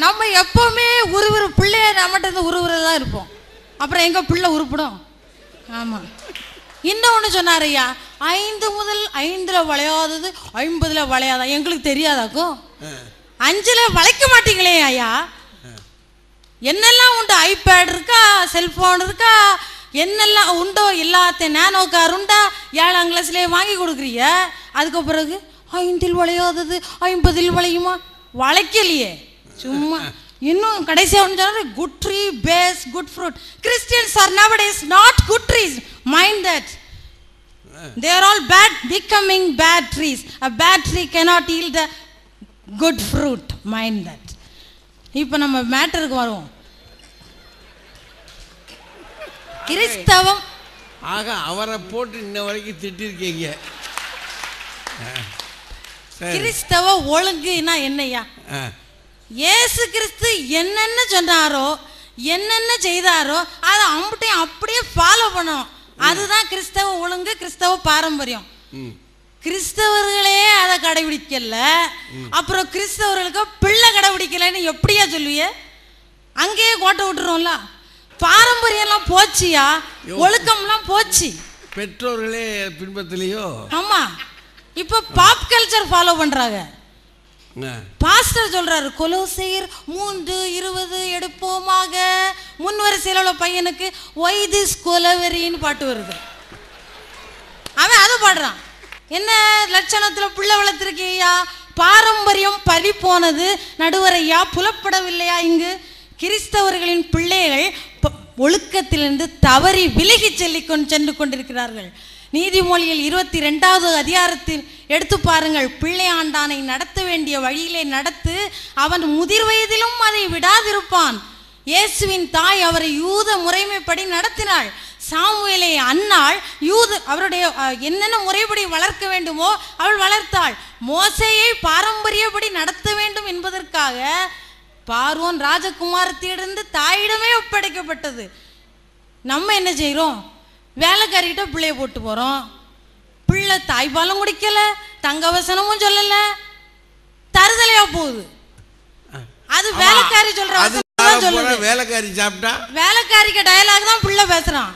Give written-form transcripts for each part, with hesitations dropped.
நம்ம எப்பவுமே உருவுற பிள்ளைய நம்மகிட்ட உருவுறதான் இருப்போம். அப்புறம் எங்க பிள்ளை உருப்பிடும்? ஆமா. இன்னொன்னு சொன்னார் ஐயா, 5 முதல் 5ல் வளையாதது 50ல் வளையாதா? எங்களுக்கு தெரியாதாக்கும். 5ல் வளைக்க மாட்டீங்களே ஐயா. என்னெல்லாம் உண்டு? ஐபேட் இருக்கா, செல்போன் இருக்கா, என்னெல்லாம் உண்டோ எல்லாத்தையும் நேனோ கார் உண்டா 7ஆம் கிளாஸ்லேயே வாங்கி கொடுக்குறீங்க. அதுக்கு பிறகு 5ல் வளையாதது 50ல் வளையுமா? வளைக்கலையே, சும்மா. இன்னும் கடைசியாக ஒன்று சொன்னார், good tree bears good fruit. Christians are nowadays not good trees. Mind that. They are all bad, becoming bad trees. A bad tree cannot yield a good fruit. Mind that. இப்போ நம்ம மேட்டருக்கு வருவோம். கிறிஸ்தவம் ஆக அவரை போட்டு இன்ன வரைக்கும் திட்டிருக்கீங்க. கிறிஸ்தவ ஒழுங்குனா என்னையா? இயேசு கிறிஸ்து என்னென்ன சொன்னாரோ என்னென்ன செய்தாரோ அதை அம்புட்டையும் அப்படியே ஃபாலோ பண்ணணும். அதுதான் கிறிஸ்தவ ஒழுங்கு, கிறிஸ்தவ பாரம்பரியம். கிறிஸ்தவர்களே அதை கடைபிடிக்கல, அப்புறம் கிறிஸ்தவர்களுக்கு பிள்ளை கடைபிடிக்கலன்னு எப்படியா சொல்லுவிய? அங்கேயே கோட்டை விட்டுருவோம்ல. பாரம்பரியம்லாம் போச்சியா, ஒழுக்கம்லாம் போச்சு. பெற்றோர்களே பின்பற்றலையோ? ஆமா, இப்போ பாப் கல்ச்சர் ஃபாலோ பண்றாங்க. பாஸ்டர் சொல்றாரு, கொலோசையர் 3:20 எடுப்போமாக. முன்வரிசையில் உள்ள பையனுக்கு ஒய் திஸ் கொலவெறின்னு பாட்டு வருது. அவன் அதை பாடுறான். என்ன லட்சணத்துல பிள்ளை வளர்த்திருக்கியா? பாரம்பரியம் பறி போனது நடுவரையா, புலப்படவில்லையா? இங்கு கிறிஸ்தவர்களின் பிள்ளைகள் ஒழுக்கத்திலிருந்து தவறி விலகி சென்று கொண்டிருக்கிறார்கள். நீதிமொழியில் 22வது அதிகாரத்தில் எடுத்து பாருங்கள். பிள்ளையாண்டானை நடத்த வேண்டிய வழியிலே நடத்து, அவன் முதிர் வயதிலும் அதை விடாதிருப்பான். இயேசுவின் தாய் அவரை யூத முறைமைப்படி நடத்தினாள். சாமுவேலை அன்னாள் அவருடைய என்னென்ன முறைப்படி வளர்க்க வேண்டுமோ அவள் வளர்த்தாள். மோசேயை பாரம்பரியப்படி நடத்த வேண்டும் என்பதற்காக பார்வோன் ராஜகுமாரத்திலிருந்து தாயிடமே ஒப்படைக்கப்பட்டது. நம்ம என்ன செய்கிறோம்? வேலைக்காரிகிட்ட பிள்ளைய போட்டு போகிறோம். பிள்ளை தாய்ப்பாலும் குடிக்கல, தங்க வசனமும் சொல்லல, தருதலையா போகுது. அது வேலைக்காரி சொல்ற வேலைக்காரி சாப்பிட்டா வேலைக்காரிக்கு டயலாக் தான் பிள்ளை பேசுறான்.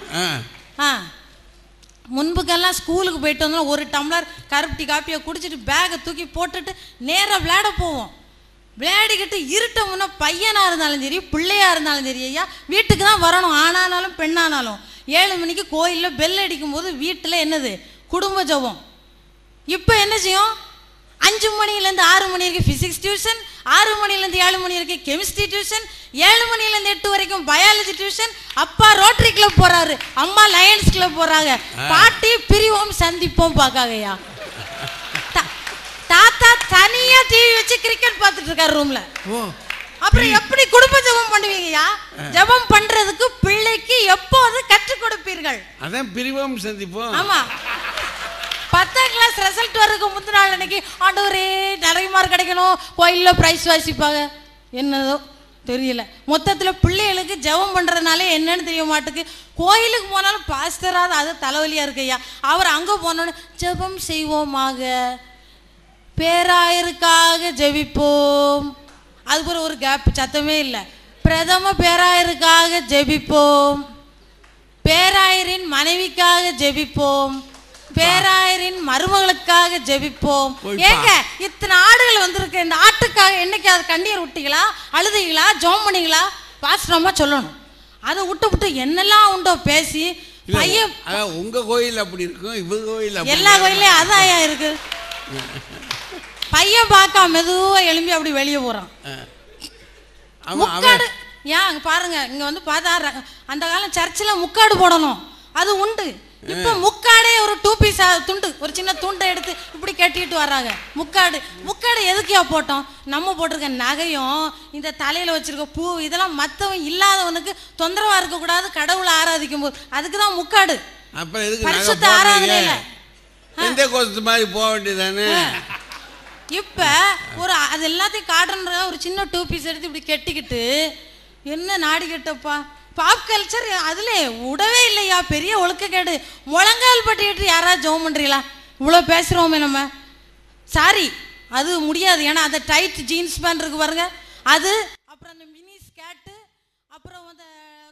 முன்புக்கெல்லாம் ஸ்கூலுக்கு போயிட்டு வந்தோம், ஒரு டம்ளர் கருப்பட்டி காப்பியை குடிச்சிட்டு பேகை தூக்கி போட்டுட்டு நேராக விளையாட போவோம். விளையாடிக்கிட்டு இருட்ட முன்னே பையனாக இருந்தாலும் சரி பிள்ளையாக இருந்தாலும் சரி ஐயா வீட்டுக்கு தான் வரணும். ஆனானாலும் பெண்ணானாலும் 7 மணிக்கு கோயிலில் பெல் அடிக்கும் போது வீட்டில் என்னது? குடும்ப ஜபம். இப்போ என்ன செய்யும்? 5 மணிலேருந்து 6 மணி வரைக்கும் ஃபிசிக்ஸ் டியூஷன், 6 மணிலேருந்து 7 மணி வரைக்கும் கெமிஸ்ட்ரி டியூஷன், 7 மணிலேருந்து 8 வரைக்கும் பயாலஜி டியூஷன். அப்பா ரோட்டரி கிளப் போறாரு, அம்மா லயன்ஸ் கிளப் போறாங்க, பாட்டி பிரிவோம் சந்திப்போம் பார்க்காங்கய்யா. தாத்தா தனியா டிவி வச்சு கிரிக்கெட் பார்த்துட்டு இருக்காரு ரூம்ல. அப்புறம் எப்படி குடும்ப ஜெபம் பண்ணுவீங்கயா? ஜெபம் பண்றதுக்கு பிள்ளைக்கு எப்போது கற்றுக் கொடுப்பீர்கள்? அதான் பிரிவோம் சந்திப்போம். ஆமா, 10ஆம் கிளாஸ் ரிசல்ட் வரதுக்கு முந்தின நாள் அன்னைக்கு ஆண்டவரே நிறைய மார்க் கிடைக்கணும், கோயில்ல பிரைஸ் வாசிப்பாங்க. என்னதோ தெரியல. மொத்தத்தில் பிள்ளைகளுக்கு ஜெபம் பண்றதுனாலே என்னன்னு தெரிய மாட்டுக்கு. கோயிலுக்கு போனாலும் பாஸ்டராது அது தலைவலியா இருக்கையா. அவர் அங்கே போனோன்னு ஜெபம் செய்வோமாக, பேராயருக்காக ஜெபிப்போம். அதுக்கு ஒரு கேப், சத்தமே இல்லை. பிரதம பேராயருக்காக ஜெபிப்போம், பேராயரின் மனைவிக்காக ஜெபிப்போம், பேராயரின் மருமகளுக்காக ஜெபிப்போம். ஏங்க இத்தனை ஆடுகள் வந்திருக்கு, இந்த ஆட்டுக்காக என்னைக்காவது கண்ணீர் விட்டீங்களா, அழுதீங்களா, ஜெபம் பண்ணீங்களா? பாஸ்டரமா சொல்லணும். அதை விட்டு என்னெல்லாம் உண்டோ பேசி பையன். உங்க கோயில் அப்படி இருக்கும், இவங்க கோயில் எல்லா கோயிலையும் அதான் இருக்கு. பையன் பார்க்க மெதுவா எழும்பி அப்படி வெளியே போறான். முக்காடு ஏன் பாருங்க, இங்க வந்து பார்த்தா அந்த காலம் சர்ச்சில் முக்காடு போடணும், அது உண்டு. இப்ப முக்காடே ஒரு 2 பீஸ் துண்டு, ஒரு சின்ன துண்டை எடுத்து இப்படி கட்டிட்டு வர்றாங்க. முக்காடு எதுக்கியா போட்டோம்? நம்ம போட்டிருக்க நகையும் இந்த தலையில வச்சிருக்க பூ இதெல்லாம் மற்றவன் இல்லாதவனுக்கு தொந்தரவா இருக்க கூடாது, கடவுளை ஆராதிக்கும் போது. அதுக்குதான் முக்காடு. பரிசுத்த ஆராதனை இல்லை, எந்த கோசத்து மாதிரி போக வேண்டியதானே. இப்ப ஒரு அது எல்லாத்தையும் காட்டுன்ற ஒரு சின்ன 2 பீஸ் எடுத்து இப்படி கெட்டிக்கிட்டு என்ன நாடி கெட்டப்பா. பாப் கல்ச்சர் அதுல விடவே இல்லையா, பெரிய ஒழுக்கக்கேடு. முழங்கால் பட்டிட்டு யாராவது ஜெபம் பண்றீங்களா? இவ்வளோ பேசுறோமே நம்ம. சாரி, அது முடியாது. ஏன்னா அந்த டைட் ஜீன்ஸ் பேண்ட் இருக்கு பாருங்க, அது அப்புறம் அந்த மினி ஸ்கேர்ட்டு, அப்புறம் அந்த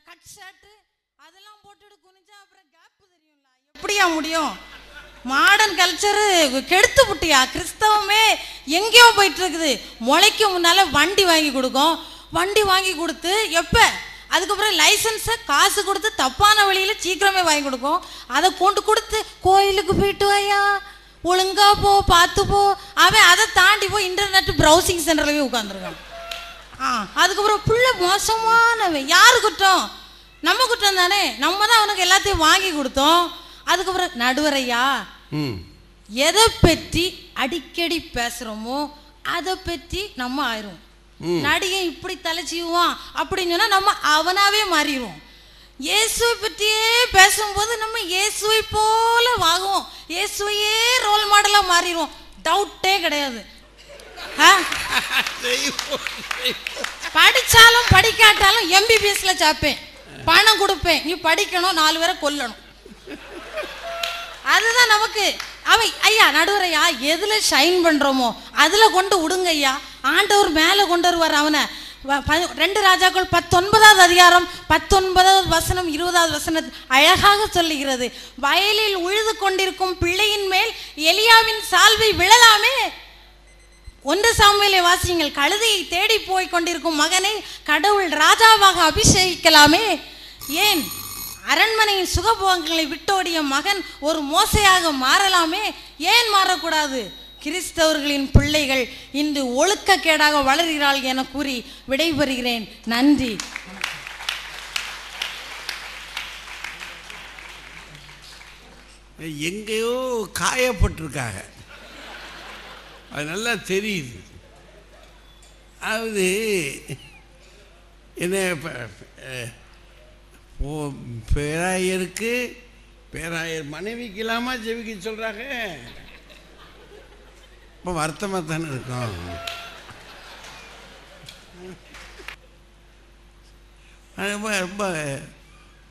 கட் ஷர்ட்டு அதெல்லாம் போட்டுட்டு குனிஞ்சா அப்புறம் கேப் தெரியும்ல. எப்படியா முடியும்? மாடர்ன் கல்ச்சரு கெடுத்து புட்டியா. கிறிஸ்தவமே எங்கேயோ போயிட்டு இருக்குது. முளைக்கு முன்னால வண்டி வாங்கி கொடுக்கும். வண்டி வாங்கி கொடுத்து எப்போ அதுக்கப்புறம் லைசன்ஸை காசு கொடுத்து தப்பான வழியில் சீக்கிரமே வாங்கி கொடுக்கும். அதை கொண்டு கொடுத்து கோயிலுக்கு போயிட்டு வாயா, ஒழுங்கா போ, பார்த்து போ. அவன் அதை தாண்டி போய் இன்டர்நெட் ப்ரௌசிங் சென்டர்ல போய் உட்காந்துருக்கான். அதுக்கப்புறம் புள்ள மோசமானவன். யாரு குற்றம்? நம்ம குற்றம் தானே. நம்ம தான் அவனுக்கு எல்லாத்தையும் வாங்கி கொடுத்தோம். அதுக்கப்புறம் நடுவரையா, எதை பற்றி அடிக்கடி பேசுறோமோ அதை பற்றி நம்ம ஆயிரும். நடிகை இப்படி தலைச்சிக்குவான் அப்படின்னு சொன்னா நம்ம அவனாவே மாறிடுவோம். இயேசுவை பற்றியே பேசும்போது நம்ம இயேசுவை போல வாங்குவோம். இயேசுவையே ரோல் மாடலா மாறிடுவோம். டவுட்டே கிடையாது. படிச்சாலும் படிக்காட்டாலும் MBBSல சாப்பேன், பணம் கொடுப்பேன். நீ படிக்கணும், 4 பேரை கொல்லணும். அதுதான் நமக்கு. அவன் ஐயா நடுவரையா எதுல ஷைன் பண்றோமோ அதுல கொண்டு விடுங்க ஐயா. ஆண்டவர் மேல கொண்டு வருவார் அவனை. 2 ராஜாக்கள் 19வது அதிகாரம் 19வது வசனம் 20வது வசனம் அழகாக சொல்லுகிறது. வயலில் உழுது கொண்டிருக்கும் பிள்ளையின் மேல் எலியாவின் சால்வை விழலாமே. 1 சாமுவேலை வாசியுங்கள். கழுதையை தேடி போய் கொண்டிருக்கும் மகனை கடவுள் ராஜாவாக அபிஷேகிக்கலாமே. ஏன் அரண்மனையின் சுகபோகங்களை விட்டோடிய மகன் ஒரு மோசையாக மாறலாமே. ஏன் மாறக்கூடாது? கிறிஸ்தவர்களின் பிள்ளைகள் இன்று ஒழுக்கக்கேடாக வளர்கிறாள் என கூறி விடைபெறுகிறேன். நன்றி. எங்கேயோ காயப்பட்டிருக்காங்க, அது நல்லா தெரியுது. அதாவது என்ன பேராயருக்கு பேராயர் மனைவிக்கு இல்லாமல் ஜெபிக்க சொல்கிறாங்க. இப்போ வருத்தமாக தானே இருக்கும். ரொம்ப ரொம்ப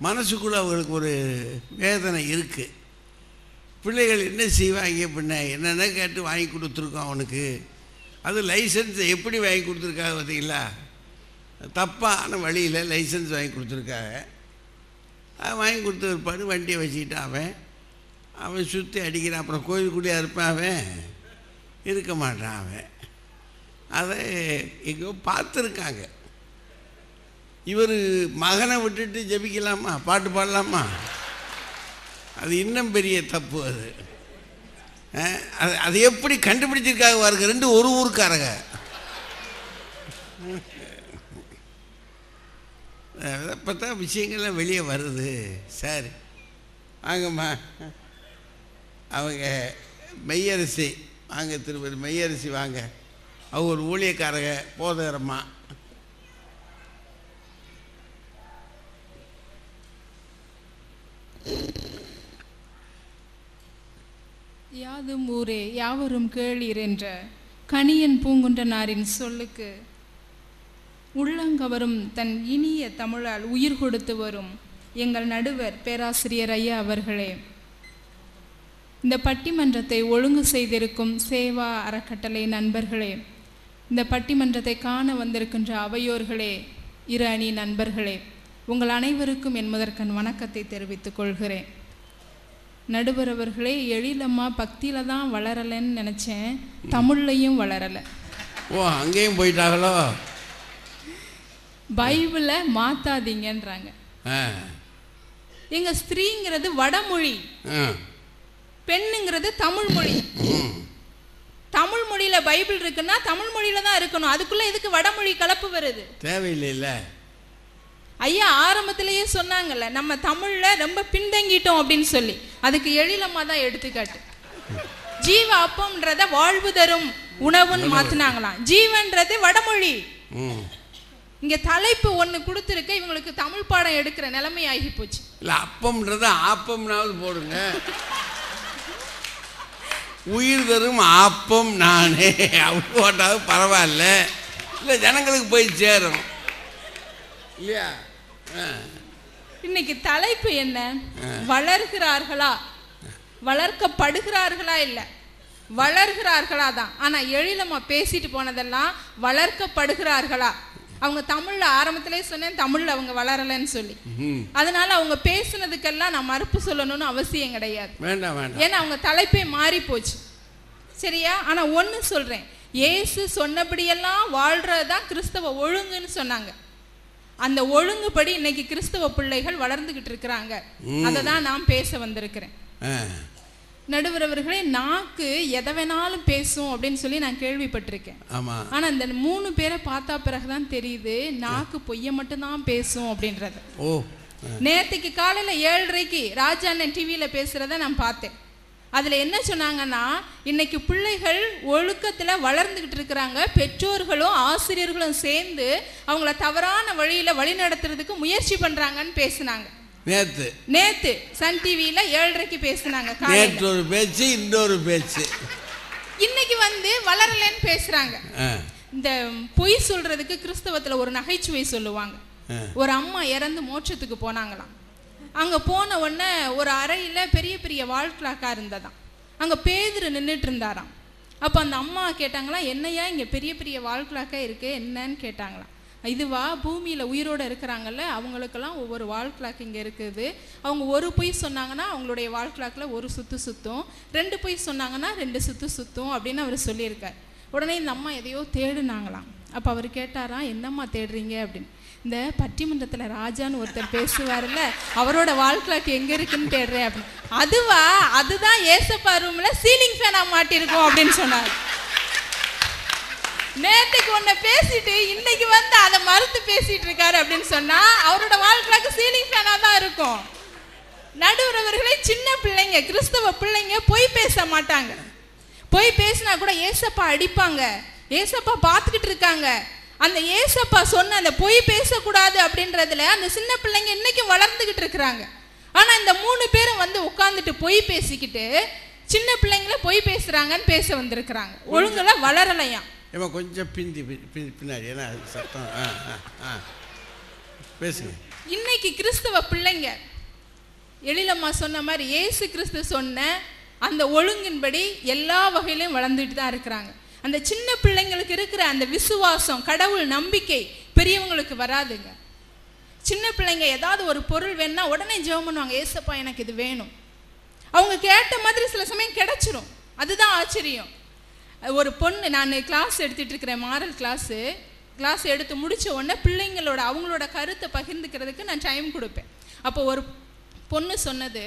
மனசுக்குள்ளே அவங்களுக்கு ஒரு வேதனை இருக்குது. பிள்ளைகள் என்ன செய்வாங்க, பின்ன என்னென்ன கேட்டு வாங்கி கொடுத்துருக்கோம் அவனுக்கு. அது லைசன்ஸை எப்படி வாங்கி கொடுத்துருக்காங்க பார்த்தீங்களா? தப்பான வழியில் லைசன்ஸ் வாங்கி கொடுத்துருக்காங்க. வாங்கி கொடுத்த பிற்பாடு வண்டியை வச்சுக்கிட்டு அவன் சுற்றி அடிக்கிறான். அப்புறம் கோயிலுக்குள்ளேயே இருப்பான், அவன் இருக்க மாட்டான். அவன் அதை எங்கேயோ பார்த்துருக்காங்க. இவர் மகனை விட்டுட்டு ஜெபிக்கலாமா, பாட்டு பாடலாமா? அது இன்னும் பெரிய தப்பு. அது எப்படி கண்டுபிடிச்சிருக்காங்க பாருங்க. 2 ஒரு ஊருக்காரங்க. இப்போ தான் விஷயங்கள்லாம் வெளியே வருது. சரி வாங்கம்மா, அவங்க மெய்யரசி வாங்க, திருப்பதி மெய்யரசி வாங்க. அவங்க ஒரு ஊழியக்காரங்க, போதகரம்மா. யாதும் ஊரே யாவரும் கேளீர் என்ற கணியன் பூங்குன்றனாரின் சொல்லுக்கு உள்ளங்கவரும் தன் இனிய தமிழால் உயிர் கொடுத்து வரும் எங்கள் நடுவர் பேராசிரியர் ஐயா அவர்களே, இந்த பட்டிமன்றத்தை ஒழுங்கு செய்திருக்கும் சேவா அறக்கட்டளை நண்பர்களே, இந்த பட்டிமன்றத்தை காண வந்திருக்கின்ற அவையோர்களே, 2 அணி நண்பர்களே, உங்கள் அனைவருக்கும் என் முதற்கண் வணக்கத்தை தெரிவித்துக் கொள்கிறேன். நடுவர் அவர்களே, எழிலம்மா பக்தியில் தான் வளரலைன்னு நினச்சேன், தமிழ்லையும் வளரலை. ஓ, அங்கேயும் போயிட்டாங்களோ? பைபிளை மாத்தாதீங்கன்றாங்க. எங்க ஸ்திரீங்கிறது வடமொழி, பெண்ணுங்கிறது தமிழ் மொழி. தமிழ் மொழியில பைபிள் இருக்குன்னா தமிழ் மொழியில தான் இருக்கணும். அதுக்குள்ள எதுக்கு வடமொழி கலப்பு வருது? தேவையில்லை. ஐயா ஆரம்பத்திலேயே சொன்னாங்கல்ல, நம்ம தமிழ்ல ரொம்ப பின்தங்கிட்டோம் அப்படின்னு சொல்லி. அதுக்கு எழிலம்மா தான் எடுத்துக்காட்டு. ஜீவ அப்பம்ன்றத வாழ்வு தரும் உணவுன்னு மாத்தினாங்களாம். ஜீவன்றது வடமொழி. இங்க தலைப்பு ஒண்ணு கொடுத்துருக்க, இவங்களுக்கு தமிழ் பாடம் எடுக்கிற நிலைமை ஆகி போச்சு. இல்ல அப்பம்ன்றத ஆப்பம்னாவது போடுங்க. உயிர் தரும் ஆப்பம் நானே அப்படி போட்டாவது பரவாயில்ல. இல்லை ஜனங்களுக்கு போய் சேரும் இல்லையா? இன்னைக்கு தலைப்பு என்ன? வளர்கிறார்களா, வளர்க்கப்படுகிறார்களா? இல்லை, வளர்கிறார்களா தான். ஆனா எழிலம்மா பேசிட்டு போனதெல்லாம் வளர்க்கப்படுகிறார்களா அவங்க தமிழ்ல ஆரம்பத்திலே சொன்னேன், தமிழ்ல அவங்க வளரலைன்னு சொல்லி. அதனால அவங்க பேசுனதுக்கெல்லாம் நான் மறுப்பு சொல்லணும்னு அவசியம் கிடையாது. ஏன்னா அவங்க தலைப்பே மாறி போச்சு. சரியா? ஆனா ஒண்ணு சொல்றேன், இயேசு சொன்னபடியெல்லாம் வாழ்றதுதான் கிறிஸ்தவ ஒழுங்குன்னு சொன்னாங்க. அந்த ஒழுங்குபடி இன்னைக்கு கிறிஸ்தவ பிள்ளைகள் வளர்ந்துகிட்டு இருக்கிறாங்க. அதை தான் நான் பேச வந்திருக்கிறேன். நடுவர் அவர்களே, நாக்கு எதை வேணாலும் பேசும் அப்படின்னு சொல்லி நான் கேள்விப்பட்டிருக்கேன். ஆனா இந்த 3 பேரை பார்த்தா பிறகுதான் தெரியுது நாக்கு பொய்ய மட்டும்தான் பேசும் அப்படின்றது. நேற்றுக்கு காலையில 7:30 ராஜா அண்ணன் டிவியில பேசுறத நான் பார்த்தேன். அதுல என்ன சொன்னாங்கன்னா, இன்னைக்கு பிள்ளைகள் ஒழுக்கத்துல வளர்ந்துகிட்டு இருக்கிறாங்க, பெற்றோர்களும் ஆசிரியர்களும் சேர்ந்து அவங்கள தவறான வழியில வழி நடத்துறதுக்கு முயற்சி பண்றாங்கன்னு பேசினாங்க. நேத்து சன் டிவியில 7:30 பேசினாங்க. நேத்து ஒரு பேச்சு, இன்னொரு பேச்சு. இன்னைக்கு வளரலன்னு பேசுறாங்க. இந்த பொய் சொல்றதுக்கு கிறிஸ்தவத்துல ஒரு நகைச்சுவை சொல்லுவாங்க. ஒரு அம்மா இறந்து மோட்சத்துக்கு போனாங்களாம். அங்க போன உடனே ஒரு அறையில பெரிய பெரிய வால் கிளாக்கா இருந்ததாம். அங்க பேதுரு நின்றுட்டு இருந்தாராம். அப்ப அந்த அம்மா கேட்டாங்களாம், என்னையா இங்க பெரிய பெரிய வால் கிளாக்கா இருக்கு, என்னன்னு கேட்டாங்களாம். இதுவா, பூமியில உயிரோட இருக்கிறாங்கல்ல அவங்களுக்கெல்லாம் ஒவ்வொரு வால் கிளாக் இங்க இருக்குது. அவங்க ஒரு பொய் சொன்னாங்கன்னா அவங்களுடைய வால் கிளாக்ல ஒரு சுத்து சுத்தும், 2 பொய் சொன்னாங்கன்னா 2 சுத்து சுத்தும் அப்படின்னு அவர் சொல்லியிருக்கார். உடனே இந்த அம்மா எதையோ தேடுனாங்களாம். அப்ப அவர் கேட்டாராம், என்னம்மா தேடுறீங்க அப்படின்னு. இந்த பட்டிமன்றத்துல ராஜான்னு ஒருத்தர் பேசுவார்ல, அவரோட வால் கிளாக் எங்க இருக்குன்னு தேடுறேன் அப்படின்னு. அதுவா, அதுதான் ஏசப்பா ரூம்ல சீலிங் ஃபேனா மாட்டிருக்கோம் அப்படின்னு சொன்னார். நேற்றுக்கு ஒன்ன பேசிட்டு இன்னைக்கு அதை மறுத்து பேசிட்டு இருக்காரு அப்படின்னு சொன்னா அவரோட வால் கிளாக் சீலிங் ஃபேனா தான் இருக்கும். நடுவரவர்களே, சின்ன பிள்ளைங்க, கிறிஸ்தவ பிள்ளைங்க பொய் பேச மாட்டாங்க. பொய் பேசினா கூட ஏசப்பா அடிப்பாங்க, ஏசப்பா பார்த்துக்கிட்டு இருக்காங்க. அந்த ஏசப்பா சொன்ன அந்த பொய் பேசக்கூடாது அப்படின்றதுல அந்த சின்ன பிள்ளைங்க இன்னைக்கும் வளர்ந்துகிட்டு இருக்கிறாங்க. ஆனா இந்த 3 பேரும் உட்கார்ந்துட்டு பொய் பேசிக்கிட்டு சின்ன பிள்ளைங்கள பொய் பேசுறாங்கன்னு பேச வந்திருக்கிறாங்க. ஒழுங்குல வளரலையா? கொஞ்சம் பின்னாடி சத்தம் பேசுங்க. இன்னைக்கு கிறிஸ்தவ பிள்ளைங்க எழிலம்மா சொன்ன மாதிரி இயேசு கிறிஸ்து சொன்ன அந்த ஒழுங்கின்படி எல்லா வகையிலும் வளர்ந்துட்டு தான் இருக்கிறாங்க. அந்த சின்ன பிள்ளைங்களுக்கு இருக்கிற அந்த விசுவாசம், கடவுள் நம்பிக்கை பெரியவங்களுக்கு வராதுங்க. சின்ன பிள்ளைங்க ஏதாவது ஒரு பொருள் வேணும்னா உடனே ஜெபம் பண்ணுவாங்க, ஏசப்பா எனக்கு இது வேணும். அவங்க கேட்ட மாதிரி சில சமயம் கிடைச்சிரும். அதுதான் ஆச்சரியம். ஒரு பொண்ணு, நான் கிளாஸ் எடுத்துட்டு இருக்கிறேன், மாரல் கிளாஸ் எடுத்து முடிச்ச உடனே பிள்ளைங்களோட அவங்களோட கருத்தை பகிர்ந்துக்கிறதுக்கு நான் டைம் கொடுப்பேன். அப்போ ஒரு பொண்ணு சொன்னது,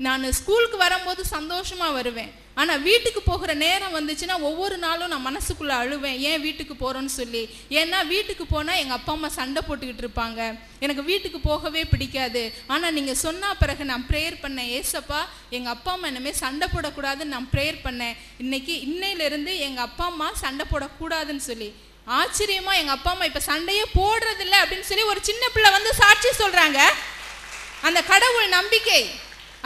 நான் ஸ்கூலுக்கு வரும்போது சந்தோஷமா வருவேன், ஆனா வீட்டுக்கு போகிற நேரம் வந்துச்சுன்னா ஒவ்வொரு நாளும் நான் மனசுக்குள்ள அழுவேன், ஏன் வீட்டுக்கு போறோன்னு சொல்லி. ஏன்னா வீட்டுக்கு போனா எங்க அப்பா அம்மா சண்டை போட்டுக்கிட்டு இருப்பாங்க, எனக்கு வீட்டுக்கு போகவே பிடிக்காது. ஆனா நீங்க சொன்ன பிறகு நான் ப்ரேயர் பண்ணேன், ஏசப்பா எங்க அப்பா அம்மா இனிமே சண்டை போடக்கூடாதுன்னு நான் ப்ரேயர் பண்ணேன். இன்னையிலிருந்து எங்க அப்பா அம்மா சண்டை போடக்கூடாதுன்னு சொல்லி. ஆச்சரியமா எங்க அப்பா அம்மா இப்ப சண்டையே போடுறதில்லை அப்படின்னு சொல்லி ஒரு சின்ன பிள்ளை சாட்சி சொல்றாங்க. அந்த கடவுள் நம்பிக்கை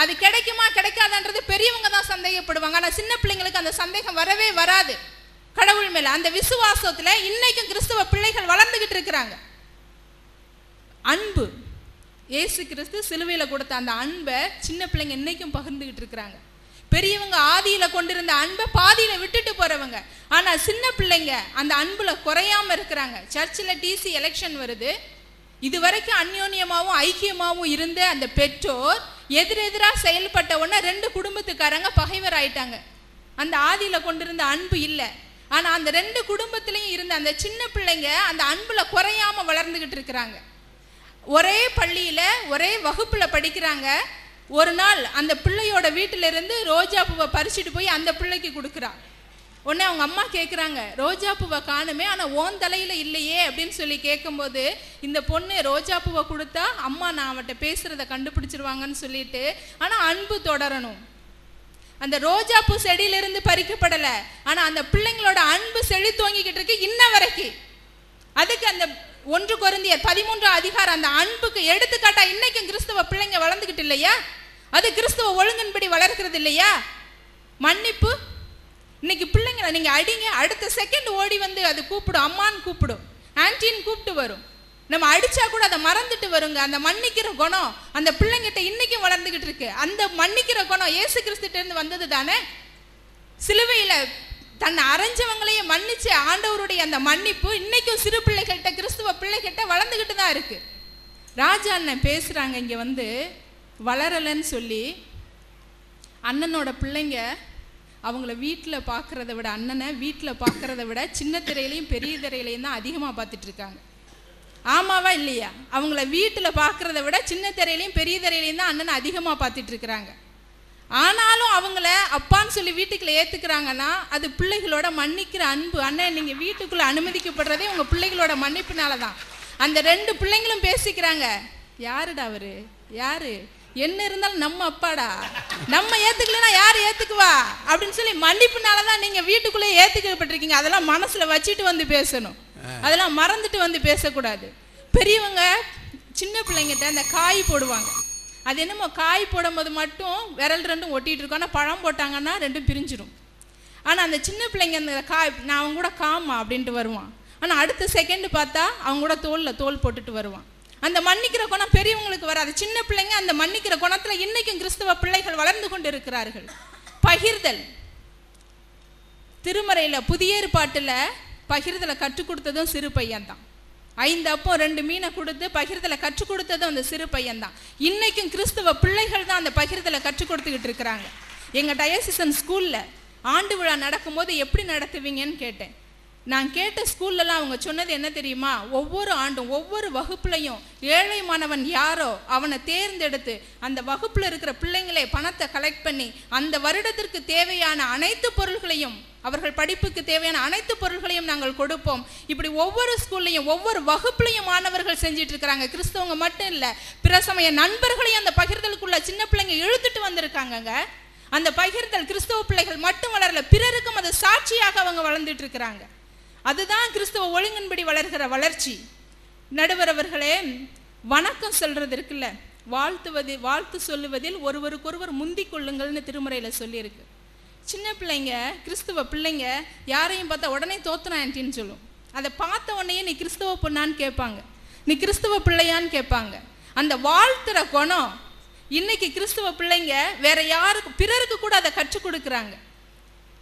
அது கிடைக்குமா கிடைக்காதுன்றது பெரியவங்க தான் சந்தேகப்படுவாங்க. ஆனா சின்ன பிள்ளைங்களுக்கு அந்த சந்தேகம் வரவே வராது. கடவுள் மேல அந்த விசுவாசத்துல இன்னைக்கும் கிறிஸ்தவ பிள்ளைகள் வளர்ந்துகிட்டு இருக்கிறாங்க. அன்பு, இயேசு கிறிஸ்து சிலுவையில கொடுத்த அந்த அன்பை சின்ன பிள்ளைங்க இன்னைக்கும் பகிர்ந்துகிட்டு இருக்கிறாங்க. பெரியவங்க ஆதியில கொண்டிருந்த அன்பை பாதியில விட்டுட்டு போறவங்க. ஆனா சின்ன பிள்ளைங்க அந்த அன்புல குறையாம இருக்கிறாங்க. சர்ச்சில் டிசி எலெக்ஷன் வருது, இதுவரைக்கும் அந்யோன்யமாவும் ஐக்கியமாவும் இருந்த அந்த பெற்றோர் எதிரெதிராக செயல்பட்ட உடனே 2 குடும்பத்துக்காரங்க பகைவர் ஆயிட்டாங்க. அந்த ஆதியில கொண்டிருந்த அன்பு இல்லை. ஆனா அந்த 2 குடும்பத்திலையும் இருந்த அந்த சின்ன பிள்ளைங்க அந்த அன்புல குறையாம வளர்ந்துகிட்டு இருக்கிறாங்க. ஒரே பள்ளியில ஒரே வகுப்புல படிக்கிறாங்க. ஒரு நாள் அந்த பிள்ளையோட வீட்டில இருந்து ரோஜா பூவை பறிச்சுட்டு போய் அந்த பிள்ளைக்கு கொடுக்குறா. உடனே அவங்க அம்மா கேட்குறாங்க, ரோஜா பூவை காணுமே, ஆனால் ஓன் தலையில் இல்லையே அப்படின்னு சொல்லி கேட்கும்போது இந்த பொண்ணு ரோஜா பூவை கொடுத்தா அம்மா நான் அவட்ட பேசுகிறத கண்டுபிடிச்சிருவாங்கன்னு சொல்லிட்டு, ஆனால் அன்பு தொடரணும். அந்த ரோஜா பூ செடியிலிருந்து பறிக்கப்படலை, ஆனால் அந்த பிள்ளைங்களோட அன்பு செழித்தோங்கிக்கிட்டு இருக்கு இன்ன வரைக்கும். அதுக்கு அந்த 1 கொரிந்தியர் 13 அதிகாரம் அந்த அன்புக்கு எடுத்துக்காட்டா இன்னைக்கும் கிறிஸ்தவ பிள்ளைங்க வளர்ந்துக்கிட்டு இல்லையா? அது கிறிஸ்தவ ஒழுங்கின்படி வளர்க்கிறது இல்லையா? மன்னிப்பு. இன்னைக்கு பிள்ளைங்களை நீங்க அடிங்க, அடுத்த செகண்ட் ஓடி அது கூப்பிடும், அம்மான்னு கூப்பிடும், ஆன்டின்னு கூப்பிட்டு வரும். நம்ம அடிச்சா கூட அதை மறந்துட்டு வருங்க. அந்த மன்னிக்கிற குணம் அந்த பிள்ளைங்கிட்ட இன்னைக்கும் வளர்ந்துகிட்டு இருக்கு. அந்த மன்னிக்கிற குணம் இயேசு கிறிஸ்துட்ட இருந்து வந்தது தானே. சிலுவையில தன்னை அரைஞ்சவங்களையே மன்னிச்ச ஆண்டவருடைய அந்த மன்னிப்பு இன்னைக்கும் சிறு பிள்ளைகள்கிட்ட, கிறிஸ்துவ பிள்ளைகிட்ட வளர்ந்துக்கிட்டு தான் இருக்கு. ராஜா அண்ணன் பேசுகிறாங்க இங்கே வந்து வளரலைன்னு சொல்லி. அண்ணனோட பிள்ளைங்க அவங்கள வீட்டில் பார்க்குறத விட, அண்ணனை வீட்டில் பார்க்குறத விட சின்ன திரையிலையும் பெரிய திரையிலையும் தான் அதிகமாக பார்த்துட்ருக்காங்க. ஆமாவா இல்லையா? அவங்கள வீட்டில் பார்க்குறத விட சின்ன திரையிலையும் பெரிய திரையிலையும் தான் அண்ணனை அதிகமாக பார்த்துட்ருக்குறாங்க. ஆனாலும் அவங்கள அப்பான்னு சொல்லி வீட்டுக்குள்ளே ஏற்றுக்கிறாங்கன்னா அது பிள்ளைகளோட மன்னிக்கிற அன்பு. அண்ணன் நீங்கள் வீட்டுக்குள்ளே அனுமதிக்கப்படுறதே உங்கள் பிள்ளைகளோட மன்னிப்புனால தான். அந்த 2 பிள்ளைங்களும் பேசிக்கிறாங்க, யாருடா அவரு, யாரு, என்ன இருந்தாலும் நம்ம அப்பாடா, நம்ம ஏற்றுக்கலன்னா யார் ஏற்றுக்குவா அப்படின்னு சொல்லி மன்னிப்புனால தான் நீங்கள் வீட்டுக்குள்ளே ஏற்றுக்கப்பட்டிருக்கீங்க. அதெல்லாம் மனசில் வச்சுட்டு வந்து பேசணும், அதெல்லாம் மறந்துட்டு வந்து பேசக்கூடாது. பெரியவங்க சின்ன பிள்ளைங்கிட்ட அந்த காய் போடுவாங்க. அது என்னமோ காய் போடும்போது மட்டும் விரல் 2 ஒட்டிகிட்டு இருக்கும். ஆனால் பழம் போட்டாங்கன்னா 2 பிரிஞ்சிடும். ஆனால் அந்த சின்ன பிள்ளைங்க அந்த காய், நான் அவங்க கூட காமா அப்படின்ட்டு வருவான். ஆனால் அடுத்த செகண்டு பார்த்தா அவங்க கூட தோல் போட்டுட்டு வருவான். அந்த மன்னிக்கிற குணம் பெரியவங்களுக்கு வராது. சின்ன பிள்ளைங்க அந்த மன்னிக்கிற குணத்தில் இன்னைக்கும் கிறிஸ்தவ பிள்ளைகள் வளர்ந்து கொண்டு இருக்கிறார்கள். பகிர்தல், திருமறையில் புதிய ஏற்பாட்டில் பகிர்தலை கற்றுக் கொடுத்ததும் சிறு பையன்தான். 5 அப்பம் 2 மீனை கொடுத்து பகிர்தலை கற்றுக் கொடுத்ததும் அந்த சிறு பையன்தான். இன்னைக்கும் கிறிஸ்தவ பிள்ளைகள் தான் அந்த பகிர்தலை கற்றுக் கொடுத்துக்கிட்டு இருக்கிறாங்க. எங்கள் டயசிசன் ஸ்கூலில் ஆண்டு விழா நடக்கும்போது எப்படி நடத்துவீங்கன்னு கேட்டேன். நான் கேட்ட ஸ்கூல்லலாம் அவங்க சொன்னது என்ன தெரியுமா? ஒவ்வொரு ஆண்டும் ஒவ்வொரு வகுப்புலையும் ஏழை மாணவன் யாரோ அவனை தேர்ந்தெடுத்து அந்த வகுப்பில் இருக்கிற பிள்ளைங்களே பணத்தை கலெக்ட் பண்ணி அந்த வருடத்திற்கு தேவையான அனைத்து பொருள்களையும், அவர்கள் படிப்புக்கு தேவையான அனைத்து பொருள்களையும் நாங்கள் கொடுப்போம். இப்படி ஒவ்வொரு ஸ்கூல்லையும் ஒவ்வொரு வகுப்புலையும் மாணவர்கள் செஞ்சிட்டு இருக்கிறாங்க. கிறிஸ்தவங்க மட்டும் இல்லை, பிற சமய நண்பர்களையும் அந்த பகிர்தலுக்குள்ள சின்ன பிள்ளைங்க இழுத்துட்டு வந்திருக்காங்க. அந்த பகிர்தல் கிறிஸ்தவ பிள்ளைகள் மட்டும் வளரல, பிறருக்கும் அது சாட்சியாக அவங்க வளர்ந்துட்டு இருக்கிறாங்க. அதுதான் கிறிஸ்தவ ஒழுங்கின்படி வளர்கிற வளர்ச்சி. நடுவர் அவர்களே, வணக்கம் சொல்றது இருக்குல்ல, வாழ்த்து சொல்லுவதில் ஒருவருக்கொருவர் முந்தி கொள்ளுங்கள்னு திருமுறையில் சொல்லியிருக்கு. சின்ன பிள்ளைங்க, கிறிஸ்தவ பிள்ளைங்க யாரையும் பார்த்தா உடனே தோத்துனா ஆன்ட்டின்னு சொல்லும். அதை பார்த்த உடனே நீ கிறிஸ்தவ பொண்ணான்னு கேட்பாங்க, நீ கிறிஸ்தவ பிள்ளையான்னு கேட்பாங்க. அந்த வாழ்த்துற குணம் இன்னைக்கு கிறிஸ்தவ பிள்ளைங்க வேற யாருக்கு, பிறருக்கு கூட அதை கற்றுக் கொடுக்குறாங்க.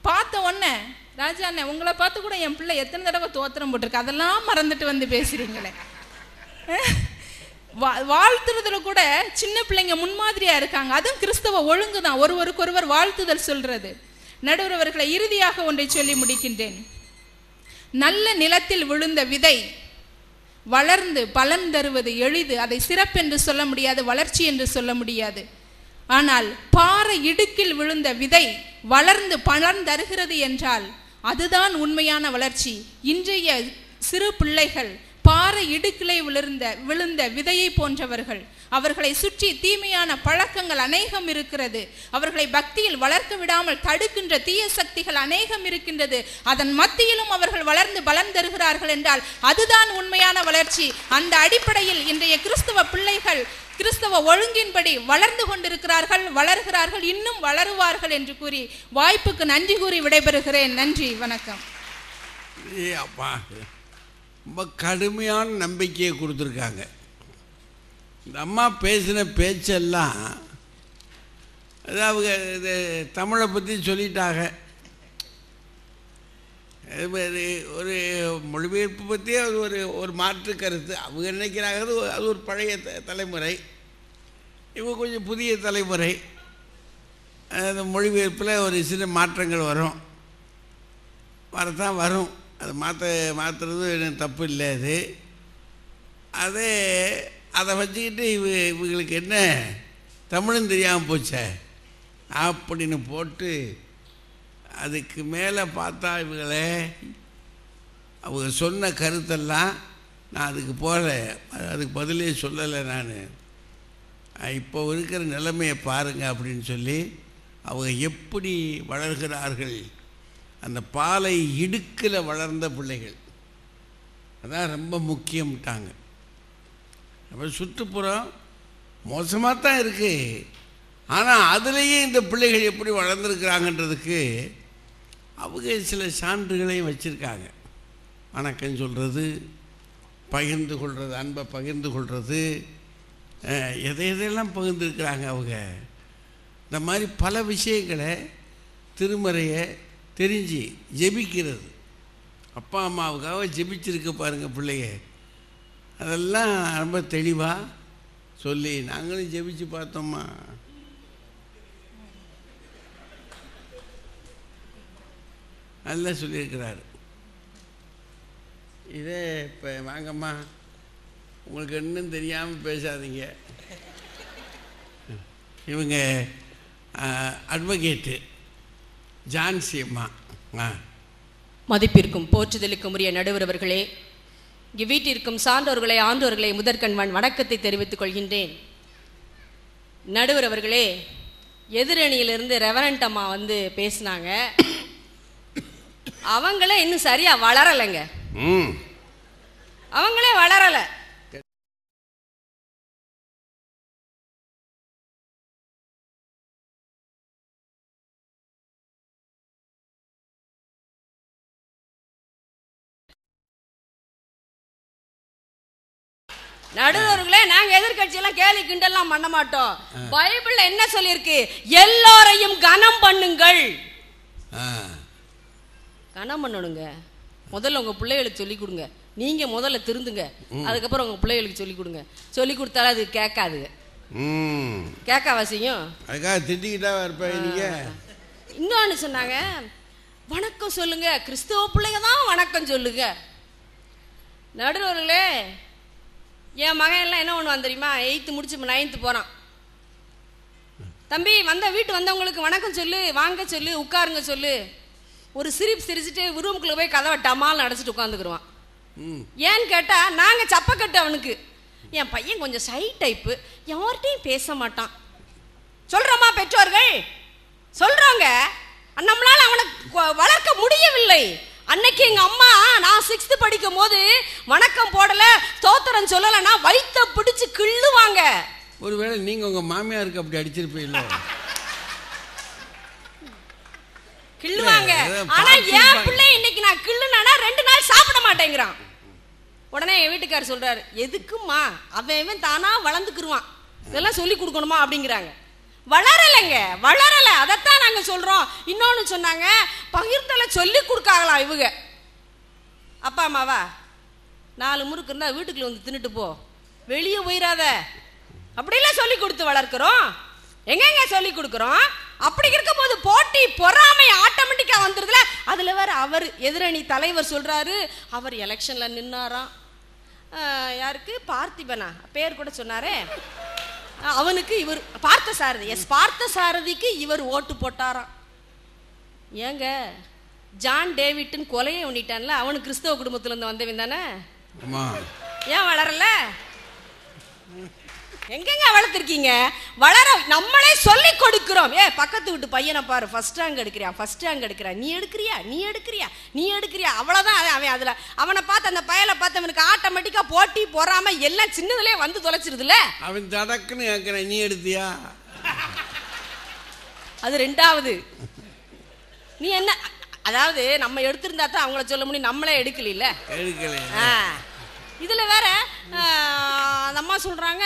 பார்த்த உடனே, ராஜா அண்ணே உங்களை பார்த்து கூட என் பிள்ளை எத்தனை தடவை தோத்திரம் போட்டிருக்கு, அதெல்லாம் மறந்துட்டு வந்து பேசுறீங்களே. வாழ்த்துறதுல கூட சின்ன பிள்ளைங்க முன்மாதிரியா இருக்காங்க. அதுவும் கிறிஸ்தவ ஒழுங்கு தான், ஒருவருக்கொருவர் வாழ்த்துதல் சொல்றது. நடுவர் அவர்களை, இறுதியாக ஒன்றை சொல்லி முடிக்கின்றேன். நல்ல நிலத்தில் விழுந்த விதை வளர்ந்து பலன் தருவது எளிது. அதை சிறப்பென்று சொல்ல முடியாது, வளர்ச்சி என்று சொல்ல முடியாது. ஆனால் பாறை இடுக்கில் விழுந்த விதை வளர்ந்து பலன் தருகிறது என்றால் அதுதான் உண்மையான வளர்ச்சி. இன்றைய சிறு பிள்ளைகள் பாறை இடுக்கிலே விழுந்த விதையை போன்றவர்கள். அவர்களை சுற்றி தீமையான பழக்கங்கள் அநேகம் இருக்கிறது. அவர்களை பக்தியில் வளர்க்க விடாமல் தடுக்கின்ற தீய சக்திகள் அநேகம் இருக்கின்றது. அதன் மத்தியிலும் அவர்கள் வளர்ந்து பலன் தருகிறார்கள் என்றால் அதுதான் உண்மையான வளர்ச்சி. அந்த அடிப்படையில் இன்றைய கிறிஸ்தவ பிள்ளைகள் கிறிஸ்தவ ஒழுங்கின்படி வளர்ந்து கொண்டிருக்கிறார்கள், வளர்கிறார்கள், இன்னும் வளருவார்கள் என்று கூறி வாய்ப்புக்கு நன்றி கூறி விடைபெறுகிறேன். நன்றி, வணக்கம். அப்பா, ரொம்ப கடுமையான நம்பிக்கையை கொடுத்துருக்காங்க. இந்த அம்மா பேசின பேச்செல்லாம் அதாவது இது தமிழை பற்றி சொல்லிட்டாங்க. ஒரு மொழிபெயர்ப்பு பற்றி அது ஒரு மாற்று கருத்து. அவங்க நினைக்கிறாங்க அது ஒரு பழைய தலைமுறை, இவங்க கொஞ்சம் புதிய தலைமுறை. அந்த மொழிபெயர்ப்பில் ஒரு சில மாற்றங்கள் வரத்தான் வரும். அது மாற்றுறது எனக்கு தப்பு இல்லை. அதை வச்சுக்கிட்டு இவங்களுக்கு என்ன தமிழும் தெரியாமல் போச்சே அப்படின்னு போட்டு அதுக்கு மேலே பார்த்தா இவங்களே அவங்க சொன்ன கருத்தெல்லாம் நான் அதுக்கு பதிலே சொல்லலை. நான் இப்போ இருக்கிற நிலைமையை பாருங்கள் அப்படின்னு சொல்லி அவங்க எப்படி வளர்கிறார்கள். அந்த பாலை இடுக்கில் வளர்ந்த பிள்ளைகள், அதான் ரொம்ப முக்கியம்ட்டாங்க. அப்புறம் சுற்றுப்புறம் மோசமாக தான் இருக்குது, ஆனால் அதுலேயே இந்த பிள்ளைகள் எப்படி வளர்ந்துருக்குறாங்கன்றதுக்கு அவங்க சில சான்றுகளையும் வச்சுருக்காங்க. வணக்கம் சொல்கிறது, பகிர்ந்து கொள்வது, அன்பை பகிர்ந்து கொள்வது, எதையெல்லாம் பகிர்ந்துருக்குறாங்க அவங்க. இந்த மாதிரி பல விஷயங்களை திருமறையை தெரிஞ்சு ஜெபிக்கிறது. அப்பா அம்மாவுக்காக ஜெபிச்சிருக்க பாருங்கள் பிள்ளைய. அதெல்லாம் ரொம்ப தெளிவாக சொல்லி நாங்களும் ஜெபிச்சு பார்த்தோம்மா. நல்லா சொல்லியிருக்கிறாரு. இதே இப்போ வாங்கம்மா, உங்களுக்கு இன்னும் தெரியாமல் பேசாதீங்க. இவங்க அட்வொகேட்டு ஜான்சி அம்மா. மதிப்பிற்கும் போற்றுதலுக்கும் உரிய நடுவர் அவர்களே, இங்கே வீட்டிற்கும் சான்றோர்களை ஆண்டோர்களை முதற்கண் வணக்கத்தை தெரிவித்துக் கொள்கின்றேன். நடுவர் அவர்களே, எதிரணியிலிருந்து ரெவரண்ட் அம்மா வந்து பேசினாங்க. அவங்களே இன்னும் சரியா வளரலைங்க. அவங்களே வளரலை. நடுவர்களே, நாங்க எதிர்கட்சியெல்லாம் கேலி கிண்டெல்லாம் பண்ண மாட்டோம். பைபிள்ல என்ன சொல்லிருக்கு? எல்லாரையும் கனம் பண்ணுங்கள். கனம் பண்ணணுங்க. முதல்ல உங்க பிள்ளைகளுக்கு சொல்லி கொடுங்க. நீங்க முதல்ல திருந்துங்க, அதுக்கப்புறம் உங்க பிள்ளைகளுக்கு சொல்லி கொடுங்க. சொல்லி கொடுத்தாலும் அது கேட்காது. கேட்காவாசியும் அதுக்காக திட்டிக்கிட்டா இருப்பீங்க. இன்னொன்னு சொன்னாங்க, வணக்கம் சொல்லுங்க, கிறிஸ்தவ பிள்ளைங்க தான் வணக்கம் சொல்லுங்க. நடுவர்களே, என் மகன் எல்லாம் என்ன பண்ணுவான் தெரியுமா? 8th முடிச்சு 9th போறான். தம்பி வீட்டு வந்தவங்களுக்கு வணக்கம் சொல்லு, வாங்க சொல்லு, உட்காருங்க சொல்லு. ஒரு சிரிப்பு சிரிச்சுட்டு ரூமுக்குள்ள போய் கதவை டமால் அடைச்சிட்டு உட்காந்துக்குருவான். ஏன்னு கேட்டா, நாங்க சப்பக்கட்டு அவனுக்கு. என் பையன் கொஞ்சம் ஷை டைப்பு, யார்கிட்டையும் பேச மாட்டான். சொல்றோமா பெற்றோர்கள்? சொல்றோங்க. நம்மளால அவனை வளர்க்க முடியவில்லை. அன்னைக்கு எங்க அம்மா நான் 6th படிக்கும் போது வணக்கம் போடல, ஸ்தோத்திரம் சொல்லலைன்னா வயிற்ற பிடிச்சு கிள்ளுவாங்க. ஒருவேளை நீங்க உங்க மாமியாருக்கு அப்படி அடிச்சிருப்பீங்களோ? கிள்ளுவாங்க. ஆனா என் பிள்ளை இன்னைக்கு நான் கிள்ளுனா 2 நாள் சாப்பிட மாட்டேங்கிறான். உடனே என் வீட்டுக்காரர் சொல்றாரு, எதுக்குமா அவன் தானா வளர்ந்துக்குருவான், இதெல்லாம் சொல்லி கொடுக்கணுமா அப்படிங்கிறாங்க. வளரலைங்க, வளரல. அதைத்தான் நாங்க சொல்றோம். இன்னொன்னு சொன்னாங்க, பகிர்ந்தலை சொல்லி கொடுக்காங்களாம் இவங்க. அப்பா அம்மாவா 4 முறுக்கு இருந்தா வீட்டுக்குள்ள வந்து தின்னுட்டு போ, வெளியே போயிடாத, அப்படிலாம் சொல்லி கொடுத்து வளர்க்கிறோம். எங்க சொல்லி கொடுக்குறோம்? அப்படி இருக்கும் போது போட்டி பொறாமை ஆட்டோமேட்டிக்கா வந்துருதுல. அதுல வேற அவர் எதிரணி தலைவர் சொல்றாரு, அவர் எலெக்ஷன்ல நின்னாராம். யாருக்கு? பார்த்திபனா பேர் கூட சொன்னாரே, அவனுக்கு இவர் பார்த்த சாரதி, பார்த்த சாரதிக்கு இவர் ஓட்டு போட்டாராம். ஏங்க, ஜான் டேவிட்னு கொலையை பண்ணிட்டான்ல, அவனு கிறிஸ்தவ குடும்பத்துல இருந்து வந்தவன் தானே. ஏன் வளரல? எங்கெங்க வளர்த்துருக்கீங்க? வளர நம்மளே சொல்லி கொடுக்கிறோம். பக்கத்து வீட்டு பையனை பாரு, ஃபர்ஸ்ட் ரேங்க் எடுக்கிறியா, ஃபர்ஸ்ட் ரேங்க் எடுக்கிறியா, நீ எடுக்கிறியா, நீ எடுக்கிறியா, நீ எடுக்கிறியா, அவ்வளவுதான். அவன் அதுல அவனை பார்த்து, அந்த பயலை பார்த்து அவனுக்கு ஆட்டோமேட்டிக்கா போட்டி பொறாம எல்லாம் சின்னதுலயே வந்து தொலைச்சிருதுல. அவன் தடக்குன்னு கேட்கிறேன், நீ எடுத்தியா? அது 2வது. நீ என்ன, அதாவது நம்ம எடுத்திருந்தா தான் அவங்கள சொல்ல முடியும், நம்மளே எடுக்கல. இதுல வேற அந்த அம்மா சொல்றாங்க,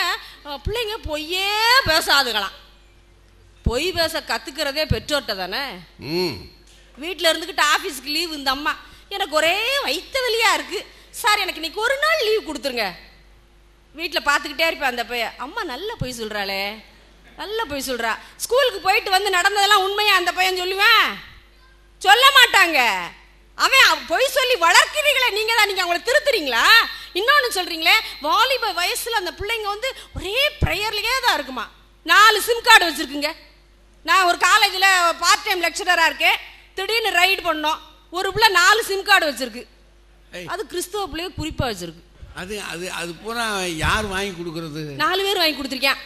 பிள்ளைங்க பொய்யே பேசாதுங்களாம். பொய் பேச கத்துக்கிறதே பெற்றோர்கிட்ட தானே. வீட்டில் இருந்துக்கிட்டு ஆஃபீஸ்க்கு லீவ். இந்த அம்மா, எனக்கு ஒரே வயிற்று வலியா இருக்கு சார், எனக்கு இன்னைக்கு ஒரு நாள் லீவ் கொடுத்துருங்க. வீட்டில் பார்த்துக்கிட்டே இருப்பேன் அந்த பையன். அம்மா நல்ல பொய் சொல்றாளே, நல்ல பொய் சொல்றா. ஸ்கூலுக்கு போயிட்டு வந்து நடந்ததெல்லாம் உண்மையா அந்த பையன் சொல்லுவேன்? சொல்ல மாட்டாங்க. அவன் பொய் சொல்லி வளர்க்கிறீங்களே நீங்க தான். நீங்க அவங்களை திருத்துறீங்களா? இன்னொன்னு சொல்றீங்களே, வாலிப வயசுல அந்த பிள்ளைங்க வந்து ஒரே ப்ரேயர்லயே தான் இருக்குமா. 4 சிம் கார்டு வச்சிருக்குங்க. நான் ஒரு காலேஜில் பார்ட் டைம் லெக்சரரா இருக்கேன். திடீர்னு ரைடு பண்ணோம், ஒரு பிள்ளை 4 சிம் கார்டு வச்சிருக்கு. அது கிறிஸ்தவ பிள்ளைய குறிப்பா வச்சிருக்கு. அது அது அது பூரா யார் வாங்கி கொடுக்கறது? 4 பேர் வாங்கி கொடுத்துருக்கேன்.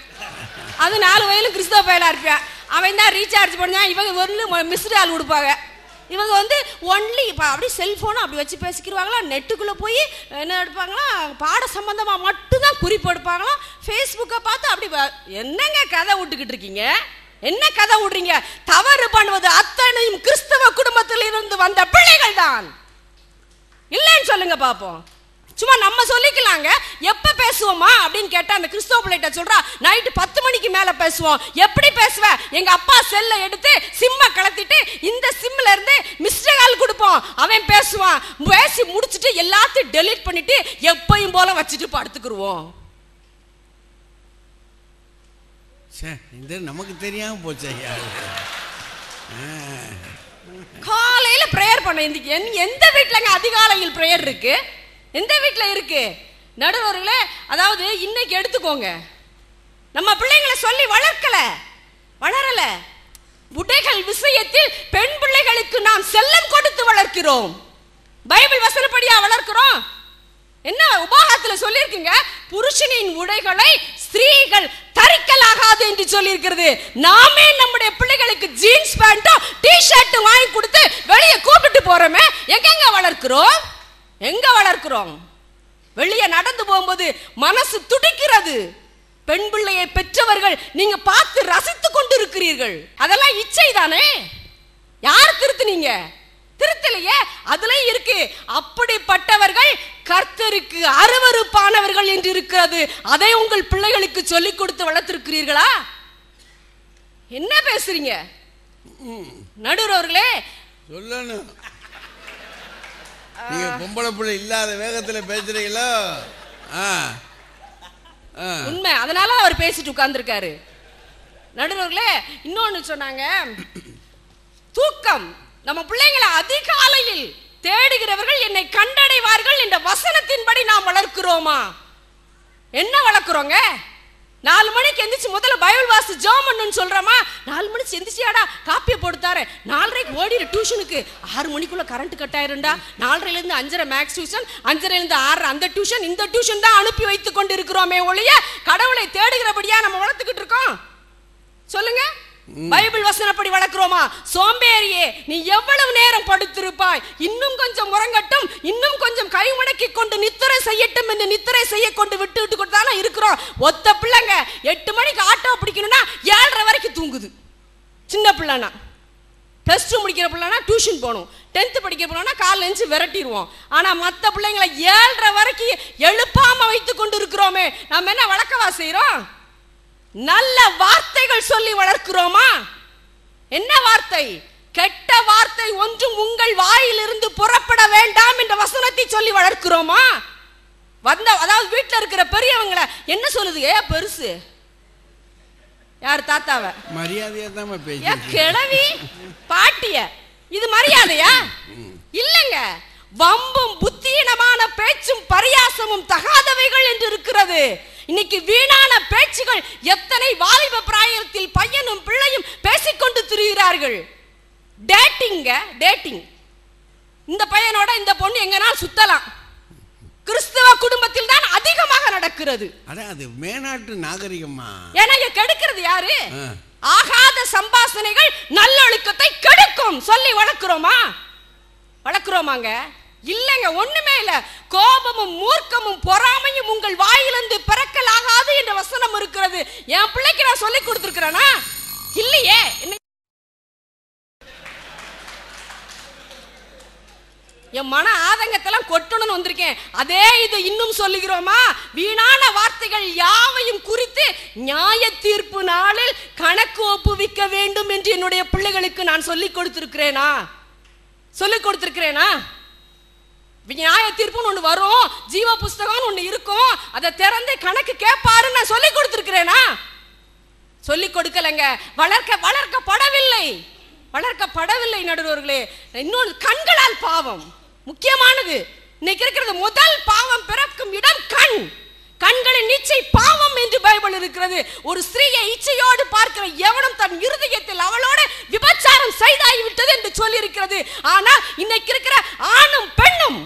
அது 4 வயலும் கிறிஸ்தவ பையலா இருப்பேன். அவன் தான் ரீசார்ஜ் பண்ணான். இவங்க ஒன்று மிஸ்டு ஆள் கொடுப்பாங்க. இவங்க வந்து ஒன்லி இப்போ அப்படி செல்ஃபோனை அப்படி வச்சு பேசிக்கிடுவாங்களா. நெட்டுக்குள்ளே போய் என்ன எடுப்பாங்களா, பாட சம்பந்தமாக மட்டும்தான் குறிப்பு எடுப்பாங்களா. ஃபேஸ்புக்கை பார்த்து அப்படி என்னங்க கதை விட்டுக்கிட்டு இருக்கீங்க? என்ன கதை விடுறீங்க? தவறு பண்ணுவது அத்தனையும் கிறிஸ்தவ குடும்பத்தில் இருந்து வந்த பிள்ளைகள் தான். இல்லைன்னு சொல்லுங்க பார்ப்போம். சும்மா நம்ம சொல்லிக்கலாம். பேசலாங்க. எப்ப பேசுவோமா அப்படின்னு கேட்டா அந்த கிறிஸ்தவ பிள்ளைகிட்ட சொல்றா, நைட்டு 10 மணிக்கு மேல பேசுவோம். எப்படி பேசுவ? எங்க அப்பா செல்ல எடுத்து சிம்ம கலத்திட்டு இந்த சிம்ல இருந்து மிஸ்டர் கால் கொடுப்போம், அவன் பேசுவான். பேசி முடிச்சுட்டு எல்லாத்தையும் டெலீட் பண்ணிட்டு எப்பயும் போல வச்சுட்டு படுத்துக்குருவோம். இந்த நமக்கு தெரியாம போச்சு. காலையில பிரேயர் பண்ண எந்த வீட்டுலங்க அதிகாலையில் பிரேயர் இருக்கு? எந்த வீட்டுல இருக்கு? நடுவர்களே, அதாவது இன்னைக்கு எடுத்துக்கோங்க, நம்ம பிள்ளைங்களை சொல்லி வளரல. புடைகள் விஷயத்தில் பெண் பிள்ளைகளுக்கு நாம் செல்லம் கொடுத்து வளர்க்கிறோம். பைபிள் வசனப்படியா வளர்க்கிறோம்? என்ன உபாகத்துல சொல்லி இருக்குங்க, புருஷனின் உடைகளை ஸ்திரீகள் தரிக்கலாகாது என்று சொல்லி இருக்கிறது. நாமே நம்முடைய பிள்ளைகளுக்கு ஜீன்ஸ் பேண்ட்டும் டி-ஷர்ட்டும் வாங்கி கொடுத்து வெளியே கூப்பிட்டு போறோமே, எங்க வளர்க்கிறோம்? வெளியே நடந்து போகும்போது மனசு துடிக்கிறது. பெண் பிள்ளையை பெற்றவர்கள் நீங்க பார்த்து ரசித்துக் கொண்டு இருக்கிறீர்கள். அதெல்லாம் இச்சை தானே. யார் திருத்துனீங்க? திருத்தலையே, அதுல இருக்கு. அப்படிப்பட்டவர்கள் கர்த்தருக்கு அருவருப்பானவர்கள் என்று இருக்கிறது. அதை உங்கள் பிள்ளைகளுக்கு சொல்லிக் கொடுத்து வளர்த்திருக்கிறீர்களா? என்ன பேசுறீங்க நடுவர்களே? சொல்லணும், நீங்க பொம்பளை பிள்ளை இல்லாத வேகத்துல பேசுறீங்களோ? உண்மை. அதனால அவர் பேசிட்டு உட்கார்ந்துருக்காரு. நடுவர்களே, இன்னொன்னு சொன்னாங்க, தூக்கம். நம்ம பிள்ளைங்களை அதிகாலையில் தேடுகிறவர்கள் என்னை கண்டடைவார்கள் என்ற வசனத்தின்படி நாம் வளர்க்கிறோமா? என்ன வளர்க்கிறோங்க? 4 மணிக்கு எந்திரிச்சு முதல்ல பைபிள் வாசி ஜெபம் பண்ணுன்னு சொல்றோமா? 4 மணிக்கு எந்திரிச்சியாடா, காப்பியை போட்டுத்தாரு, 4:30 ஓடிடு டியூஷனுக்கு, 6 மணிக்குள்ள கரண்ட் கட் ஆயிருண்டா, 4:30 5:30 மேக்ஸ் டியூஷன், 5:30 6 அந்த டியூஷன் இந்த டியூஷன் தான் அனுப்பி வைத்துக் கொண்டு இருக்கிறோமே ஒழிய கடவுளை தேடுகிறபடியா நம்ம வளர்த்துக்கிட்டு இருக்கோம்? சொல்லுங்க. பைபிள் வசனப்படி வளர்க்கிறோமா? சோம்பேறியே, நீ எவ்வளவு நேரம் படுத்திருப்பாய், இன்னும் கொஞ்சம் உறங்கட்டும், இன்னும் கொஞ்சம் கை முடக்கி கொண்டு நித்திரை செய்யட்டும் என்று நித்திரை செய்ய கொண்டு விட்டு கொடுத்தானே இருக்கிறோம். ஒத்த பிள்ளைங்க 8 மணிக்கு ஆட்டோ பிடிக்கணும்னா 7:30 வரைக்கும் தூங்குது. சின்ன பிள்ளைனா, +2 முடிக்கிற பிள்ளைனா டியூஷன் போகணும், 10th படிக்கிற பிள்ளைனா காலைல எழுந்து விரட்டிடுவோம். ஆனா மற்ற பிள்ளைங்களை 7:30 வரைக்கும் எழுப்பாம வைத்துக் கொண்டு இருக்கிறோமே, நம்ம என்ன வளர்க்கவா செய்யறோம்? நல்ல வார்த்தைகள் சொல்லி வளர்க்கிறோமா? என்ன வார்த்தை? கெட்ட வார்த்தை ஒன்றும் உங்கள் வாயிலிருந்து புறப்பட வேண்டாம் என்ற வசனத்தை சொல்லி வளர்க்கிறோமா? அதாவது வீட்டில் இருக்கிற பெரியவங்களை என்ன சொல்லுது? பெருசு யார்? தாத்தாவ மரியாதையா தான் பேச. கிழவி பாட்டிய இது மரியாதையா? இல்லங்க. வம்பும் புத்தீனமான பேச்சும் பரியாசமும் தகாதவைகள் என்று இருக்கிறது. இன்னைக்கு வீணான பேச்சுகள் எத்தனை வாலிப பிராயத்தில் பையனும் பிள்ளையும் பேசிக்கொண்டு திரிகிறார்கள். டேட்டிங். இந்த பையனோட இந்த பொண்ணு எங்கனா சுத்தலாம். கிறிஸ்தவ குடும்பத்தில் தான் அதிகமாக நடக்கிறது. அது மேனாட்டு நாகரிகமா? ஏன்னா கெடுக்கிறது யாரு? ஆகாத சம்பாஷணைகள் நல்லொழுக்கத்தை கெடுக்கும் சொல்லி வளர்க்கிறோமாங்க? இல்லங்க, ஒண்ணுமே இல்ல. கோபமும் மூர்க்கமும் பொறாமையும் உங்கள் வாயிலிருந்து பிறக்கலாகாது என்ற வசனம் இருக்கிறது. என் பிள்ளைக்கு நான் சொல்லி கொடுத்திருக்கிறேனா? இல்லையே. என் மன ஆதங்கத்தெல்லாம் கொட்டணும்னு வந்திருக்கேன். அதே இது இன்னும் சொல்லுகிறோமா? வீணான வார்த்தைகள் யாவையும் குறித்து நியாய தீர்ப்பு நாளில் கணக்கு ஒப்புவிக்க வேண்டும் என்று என்னுடைய பிள்ளைகளுக்கு நான் சொல்லிக் கொடுத்திருக்கிறேனா? நியாய தீர்ப்புன்னு ஒண்ணு வரும், ஜீவ புஸ்தகம் ஒண்ணு இருக்கும், அதை திறந்து கணக்கு கேட்பாரு நான் சொல்லி கொடுத்திருக்கிறேனா? சொல்லி கொடுக்கலங்க. வளர்க்கப்படவில்லை நடுவர்களே. இன்னொன்று, கண்களால் பாவம் முக்கியமானது. இன்னைக்கு இருக்கிறது முதல் பாவம் பிறக்கும் இடம் கண்களின் இச்சை பாவம் என்று பைபிள் இருக்கிறது. ஒரு ஸ்திரீயை இச்சையோடு பார்க்கிற எவனும் தன் இருதயத்தில் அவளோட விபச்சாரம் செய்தாகிவிட்டது என்று சொல்லி இருக்கிறது. ஆனால் இன்னைக்கு இருக்கிற ஆணும் பெண்ணும்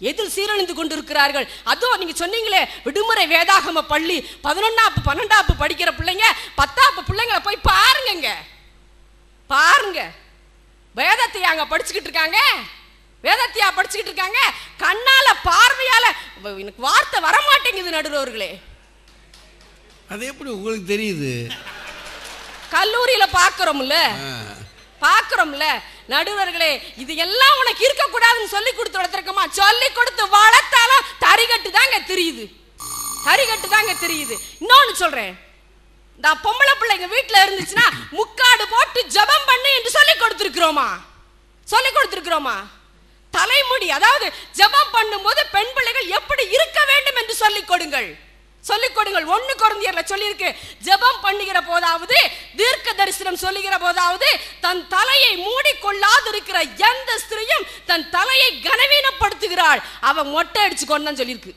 எதில் சீரழிந்து கொண்டிருக்கிறார்கள். அதுவும் நீங்க சொன்னீங்களே, விடுமுறை வேதாகம பள்ளி 11ஆம் 12ஆம் படிக்கிற பிள்ளைங்க 10ஆம் பிள்ளைங்களை போய் பாருங்க. வேதத்தை அங்க படிச்சுக்கிட்டு இருக்காங்க. கண்ணால பார்வையால எனக்கு வார்த்தை வரமாட்டேங்குது நடுவர்களே. அது எப்படி உங்களுக்கு தெரியுது? கல்லூரியில பாக்குறோம்ல நடுவர்களே. இது எல்லாம் உனக்கு இருக்க கூடாதுன்னு சொல்லி கொடுத்து வளர்த்திருக்கோமா? சொல்லி கொடுத்து வளர்த்தாலும் தரிகட்டு தாங்க தெரியுது, தறிகட்டு தாங்க தெரியுது. இன்னொன்னு சொல்றேன், இந்த பொம்பளை பிள்ளைங்க வீட்டுல இருந்துச்சுன்னா முக்காடு போட்டு ஜபம் பண்ணு என்று சொல்லி கொடுத்திருக்கிறோமா? சொல்லி கொடுத்திருக்கிறோமா? தலைமுடி, அதாவது ஜபம் பண்ணும்போது பெண் பிள்ளைகள் எப்படி இருக்க வேண்டும் என்று சொல்லிக் கொடுங்கள், சொல்லிக் கொடுங்கள். 1 கொரிந்தியர்ல சொல்லியிருக்கு, ஜபம் பண்ணுகிற போதாவது தீர்க்க தரிசனம் சொல்லுகிற போதாவது தன் தலையை மூடிக்கொள்ளாது இருக்கிற எந்த ஸ்திரீயும் தன் தலையை கனவீனப்படுத்துகிறாள், அவ மொட்டை அடிச்சு கொண்டான்னு சொல்லியிருக்கு.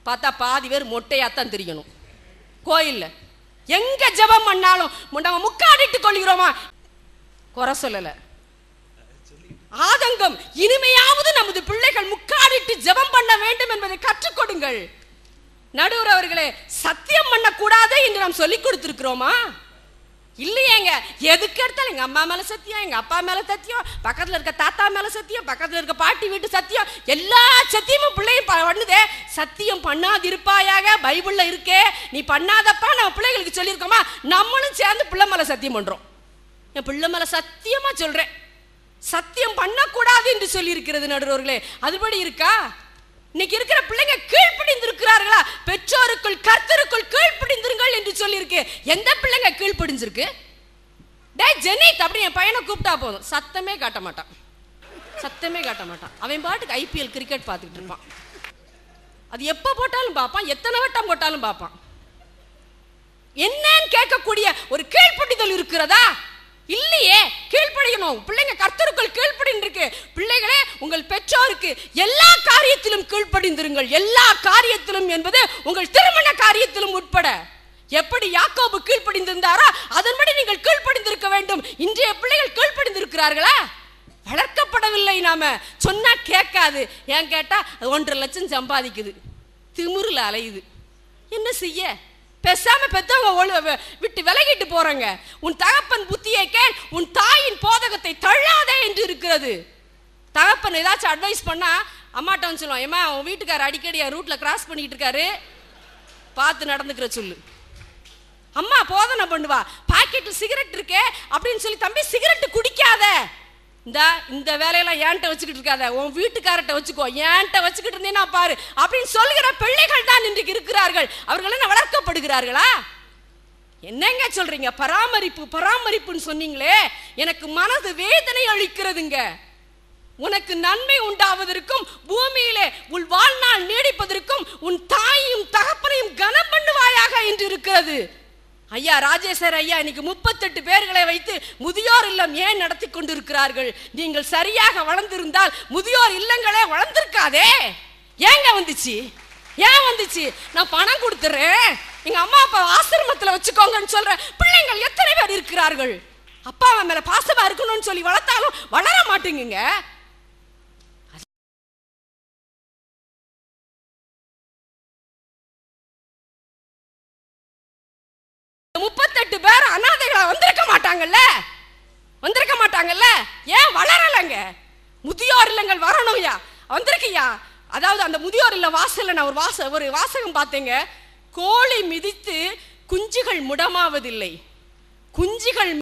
பார்த்தா பாதி பேர் மொட்டையாத்தான் தெரியணும். கோயில்ல எங்க ஜபம் பண்ணாலும் நம்ம முக்காடிட்டு கொள்கிறோமா? குறை சொல்லல, ஆதங்கம். இனிமையாவது நமது பிள்ளைகள் முக்காடிட்டு ஜபம் பண்ண வேண்டும் என்பதை கற்றுக் கொடுங்கள். நடுவர் அவர்களே, சத்தியம் பண்ண கூடாது என்று நாம் சொல்லிக் கொடுத்திருக்கிறோமா? இல்லையேங்க. எதுக்கு எடுத்தாலும் எங்க அம்மா மேல சத்தியம், எங்க அப்பா மேல சத்தியம், பக்கத்துல இருக்க தாத்தா மேல சத்தியம், பக்கத்துல இருக்க பாட்டி வீட்டு சத்தியம், எல்லா சத்தியமும் பிள்ளையும் பண்ணுதே. சத்தியம் பண்ணாதிருப்பாயாக பைபிள்ல இருக்கே, நீ பண்ணாதப்பா நம்ம பிள்ளைகளுக்கு சொல்லியிருக்கோமா? நம்மளும் சேர்ந்து பிள்ளை மேல சத்தியம் பண்றோம். என் பிள்ளை மேல சத்தியமா சொல்றேன், சத்தியம் பண்ணக்கூடாது என்று சொல்லி இருக்கிறது நடுவர்களே. அதுபடி இருக்கா? இன்னைக்கு இருக்கிற பிள்ளைங்க கீழ்ப்படிந்திருக்கிறார்களா? பெற்றோருக்குள் கர்த்தருக்குள் கீழ்ப்படிந்திருங்கள் என்று சொல்லி இருக்கு. எந்த பிள்ளைங்க கீழ்ப்படிஞ்சிருக்கு? டேய் ஜெனித் அப்படி என் பையனை கூப்பிட்டா போதும், சத்தமே காட்ட மாட்டான், சத்தமே காட்ட மாட்டான். அவன் பாட்டுக்கு IPL கிரிக்கெட் பார்த்துக்கிட்டு இருப்பான். அது எப்ப போட்டாலும் பார்ப்பான், எத்தனை வட்டம் போட்டாலும் பார்ப்பான். என்னன்னு கேட்கக்கூடிய ஒரு கீழ்ப்படிதல் இருக்கிறதா? இல்லையே. கீழ்ப்படியணும். பிள்ளைங்க கர்த்தருக்குள் கீழ்ப்படிந்திருக்கு. பிள்ளைகளே, உங்கள் பெற்றோருக்கு எல்லா காரியத்திலும் கீழ்ப்படிந்திருங்கள். எல்லா காரியத்திலும் என்பது உங்கள் திருமண காரியத்திலும் உட்பட. எப்படி யாக்கோபு கீழ்ப்படிந்திருந்தாரோ அதன்படி நீங்கள் கீழ்ப்படிந்திருக்க வேண்டும். இன்றைய பிள்ளைகள் கீழ்ப்படிந்திருக்கிறார்களா? வளர்க்கப்படவில்லை. நாம சொன்னா கேட்காது. ஏன் கேட்டா 1.5 லட்சம் சம்பாதிக்குது, திமிருல அலையுது. என்ன செய்ய? பேசாம பெத்தவங்க விட்டு விலகிட்டு போறாங்க. உன் தகப்பன் புத்தியை கேள், உன் தாயின் போதகத்தை தள்ளாதே என்று இருக்கிறது. தகப்பன் ஏதாச்சும் அட்வைஸ் பண்ணா அம்மாட்ட வந்து சொல்லுவான், ஏமா உன் வீட்டுக்காரர் அடிக்கடி ரூட்ல கிராஸ் பண்ணிட்டு இருக்காரு, பார்த்து நடந்துக்கிற சொல்லு. அம்மா போதனை பண்ணுவா, பாக்கெட்ல சிகரெட் இருக்கே அப்படின்னு சொல்லி, தம்பி சிகரெட் குடிக்காத, இந்த வேலையெல்லாம் ஏன்ட்ட வச்சுக்கிட்டு இருக்காத, உன் வீட்டுக்காரட்ட வச்சுக்கோ, ஏன்ட்ட வச்சுக்கிட்டு இருந்தேன்னா பாரு அப்படின்னு சொல்லுகிற பிள்ளைகள் தான் இன்றைக்கு இருக்கிறார்கள். அவர்கள் என்ன வளர்க்கப்படுகிறார்களா? என்னங்க சொல்றீங்க? பராமரிப்பு பராமரிப்புன்னு சொன்னீங்களே, எனக்கு மனது வேதனை அளிக்கிறதுங்க. உனக்கு நன்மை உண்டாவதற்கும் பூமியிலே உன் வாழ்நாள் நீடிப்பதற்கும் உன் தாயும் தகப்பனையும் கனம் பண்ணுவாயாக என்று இருக்கிறது. ஐயா ராஜேஸ்வர் ஐயா இன்னைக்கு 38 பேர்களை வைத்து முதியோர் இல்லம் ஏன் நடத்தி கொண்டிருக்கிறார்கள்? நீங்கள் சரியாக வளர்ந்திருந்தால் முதியோர் இல்லங்களே வளர்ந்திருக்காதே. ஏங்க வந்துச்சு? ஏன் வந்துச்சு? நான் பணம் கொடுத்துறேன், எங்க அம்மா அப்பா ஆசிரமத்தில் வச்சுக்கோங்கன்னு சொல்ற பிள்ளைங்கள் எத்தனை பேர் இருக்கிறார்கள்? அப்பா அம்மா மேல பாசமா இருக்கணும்னு சொல்லி வளர்த்தாலும் வளர மாட்டேங்குங்க. 38 பேர் அனாதைகளா வந்திருக்க மாட்டாங்கல்ல? ஏன் வளரலங்க? முதியோர் இல்லங்கள் வரணும்யா, வந்திருக்கியா? அதாவது அந்த முதியோர் இல்ல வாசல்ல நான் ஒரு வாசகம் பார்த்தேங்க. கோழி மிதித்து குஞ்சுகள் முடமாவதில்லை, குஞ்சுகள்